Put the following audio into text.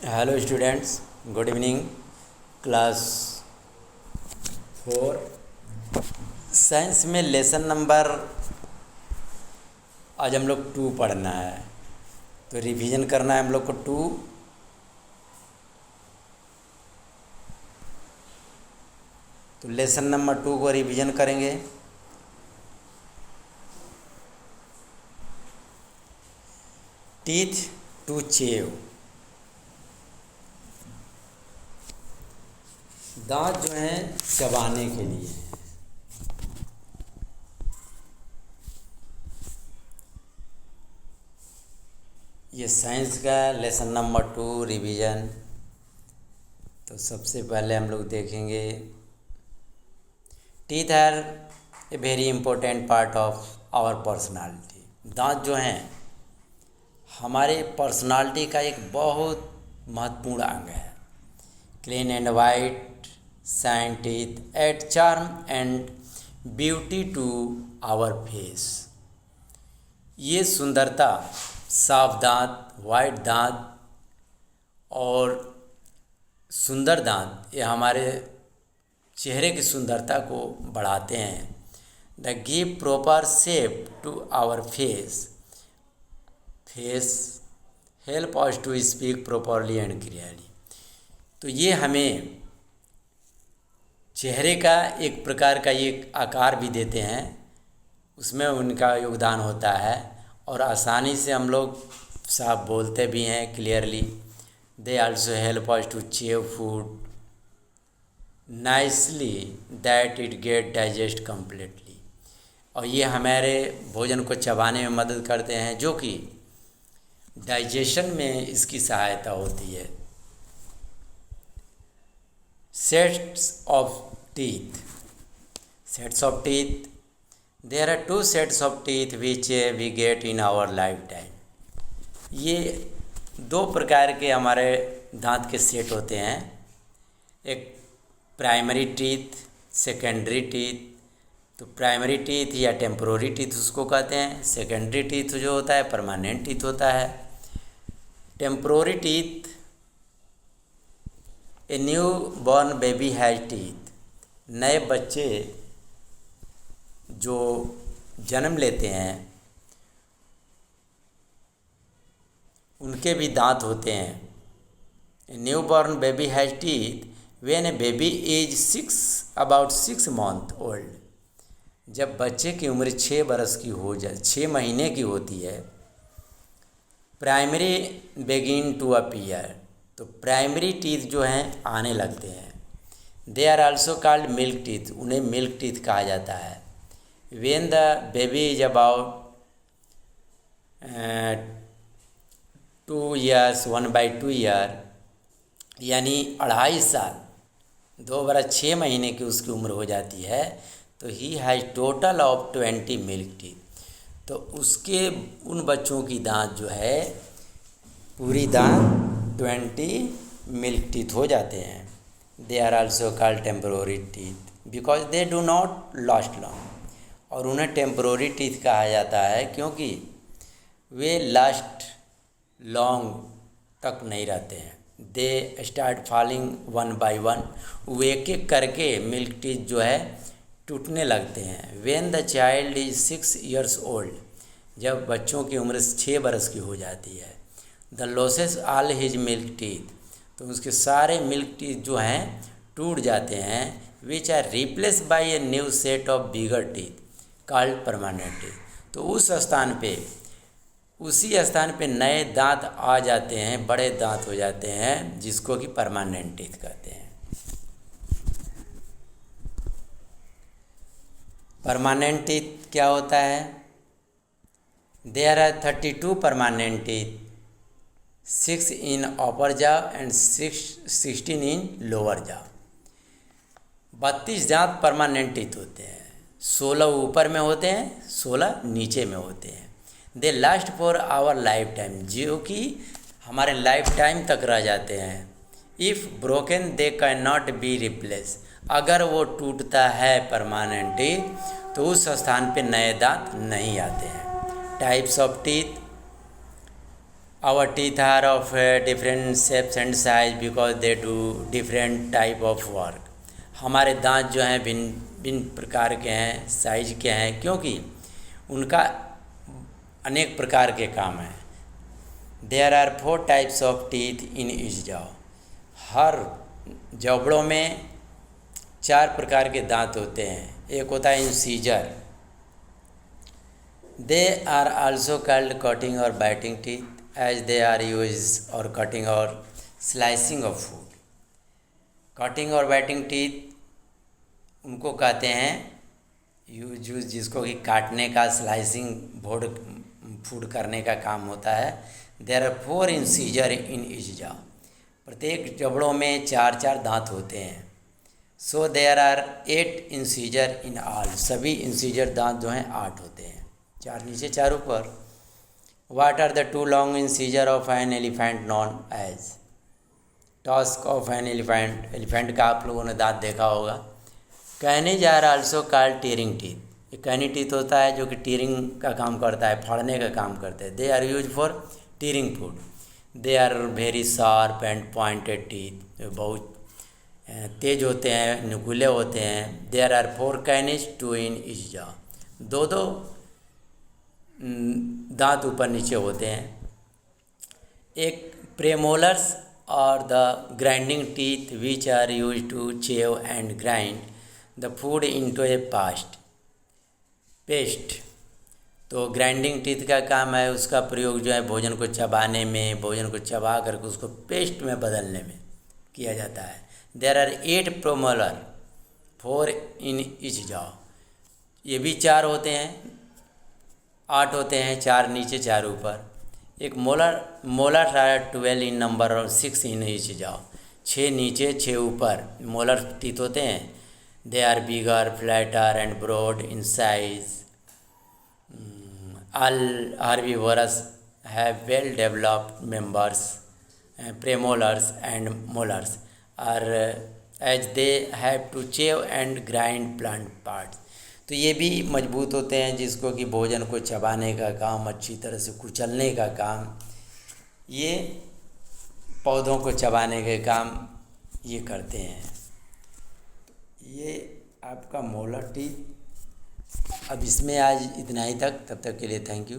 Hello students, good evening. Class 4 science में lesson number आज हम लोग 2 पढ़ना है, तो रिवीजन करना है हम लोग को 2। तो लेसन नंबर 2 को रिवीजन करेंगे। टीथ टू चेव, दांत जो हैं चबाने के लिए। ये साइंस का लेसन नंबर 2 रिवीजन। तो सबसे पहले हम लोग देखेंगे teeth are a very important part of our personality. दांत जो हैं हमारे पर्सनालिटी का एक बहुत महत्वपूर्ण अंग है। Clean and white shine teeth add charm and beauty to our face. ये सुंदरता, साफ दांत, वाइट दांत और सुंदर दांत, ये हमारे चेहरे की सुंदरता को बढ़ाते हैं। The give proper shape to our face help us to speak properly and clearly. तो ये हमें चेहरे का एक प्रकार का एक आकार भी देते हैं, उसमें उनका योगदान होता है और आसानी से हम लोग साफ बोलते भी हैं clearly. They also help us to chew food nicely that it get digest completely. और ये हमारे भोजन को चबाने में मदद करते हैं, जो कि डाइजेशन में इसकी सहायता होती है। Sets of teeth. There are 2 sets of teeth which we get in our lifetime. ये 2 प्रकार के हमारे दांत के सेट होते हैं, एक प्राइमरी टीथ, सेकेंडरी टीथ। तो प्राइमरी टीथ या टेम्पोररी टीथ उसको कहते हैं। सेकेंडरी टीथ जो होता है परमानेंट टीथ होता है। Temporary teeth, a new born baby has teeth. नए बच्चे जो जन्म लेते हैं उनके भी दांत होते हैं। A new born baby has teeth when A baby is about 6 month old. जब बच्चे की उम्र 6 बरस की हो जाए, 6 महीने की होती है, प्राइमरी बिगिन टू अपीयर। तो प्राइमरी टीथ जो हैं आने लगते हैं। They are also called milk teeth, उन्हें मिल्क टीथ कहा जाता है। When the baby is about 2 years 1/2 year, यानी 2.5 साल, 2 बरस 6 महीने की उसकी उम्र हो जाती है, तो he has total of 20 milk teeth. तो उसके उन बच्चों की दांत जो है पूरी दांत 20 मिल्क टीथ हो जाते हैं। They are also called temporary teeth because they do not last long. और उन्हें टेम्पोररी टीथ कहा जाता है क्योंकि वे लास्ट लॉन्ग तक नहीं रहते हैं। दे स्टार्ट फॉलिंग 1 by 1, वो एक एक करके मिल्क टीथ जो है टूटने लगते हैं। When the child is 6 years old, जब बच्चों की उम्र 6 बरस की हो जाती है, the losses all his milk teeth, तो उसके सारे मिल्क टीथ जो हैं टूट जाते हैं। Which are replace by a new set of bigger teeth called permanent teeth. तो उसी स्थान पे नए दांत आ जाते हैं, बड़े दांत हो जाते हैं, जिसको कि परमानेंट टीथ कहते हैं। परमानेंट टीथ क्या होता है? There are 32 permanent teeth, 6 in upper jaw and 16 in lower jaw। 32 दांत परमानेंट टीथ होते हैं, 16 ऊपर में होते हैं, 16 नीचे में होते हैं। They last for our life time, जो कि हमारे लाइफ टाइम तक रह जाते हैं। If broken they can not be replace, अगर वो टूटता है परमानेंट टीथ तो उस स्थान पे नए दांत नहीं आते हैं। Types of teeth, Our teeth are of different shapes and size because they do different type of work. हमारे दांत जो हैं भिन्न भिन्न प्रकार के हैं, साइज के हैं, क्योंकि उनका अनेक प्रकार के काम हैं. There are 4 types of teeth in each jaw. हर जबड़ों में 4 प्रकार के दांत होते हैं. एक होता है incisor. They are also called cutting or biting teeth as they are used or cutting or slicing of food. Cutting और बाइटिंग टीथ उनको कहते हैं यूज जिसको कि काटने का, स्लाइसिंग बोर्ड फूड करने का काम होता है. There are 4 incisor in each jaw. प्रत्येक जबड़ों में 4 दांत होते हैं. So there are 8 incisor in all. सभी इंसीजर दांत जो हैं 8 होते हैं, 4 नीचे 4 ऊपर. What are the 2 long incisor of an elephant known as tusk of an elephant. Elephant का आप लोगों ने दांत देखा होगा. Canines are also called tearing teeth. ये कैनी टीथ होता है जो कि टीयरिंग का काम करता है, फाड़ने का काम करते हैं. They are use for tearing food. They are very sharp and pointed teeth. बहुत तेज होते हैं, नुकीले होते हैं. There are 4 canines 2 in each jaw. 2 दांत ऊपर नीचे होते हैं. एक प्रेमोलर्स और the grinding teeth which are use to chew and grind the food into a paste. तो ग्राइंडिंग टीथ का काम है, उसका प्रयोग जो है भोजन को चबाने में, भोजन को चबा करके उसको पेस्ट में बदलने में किया जाता है. There are 8 premolar 4 in each jaw. ये भी 4 होते हैं, 8 होते हैं, 4 नीचे 4 ऊपर. एक मोलर आर 12 इन नंबर और 6 इन ईच जॉ. 6 नीचे 6 ऊपर मोलर टीथ होते हैं. They are bigger, flatter and broad in size. All herbivores have well-developed members, premolars and molars, as they have to chew and grind plant parts. तो ये भी मजबूत होते हैं जिसको कि भोजन को चबाने का काम, अच्छी तरह से कुचलने का काम, ये पौधों को चबाने के काम ये करते हैं. ये आपका मोलर टीथ. अब इसमें आज इतना ही तक. तब तक के लिए थैंक यू.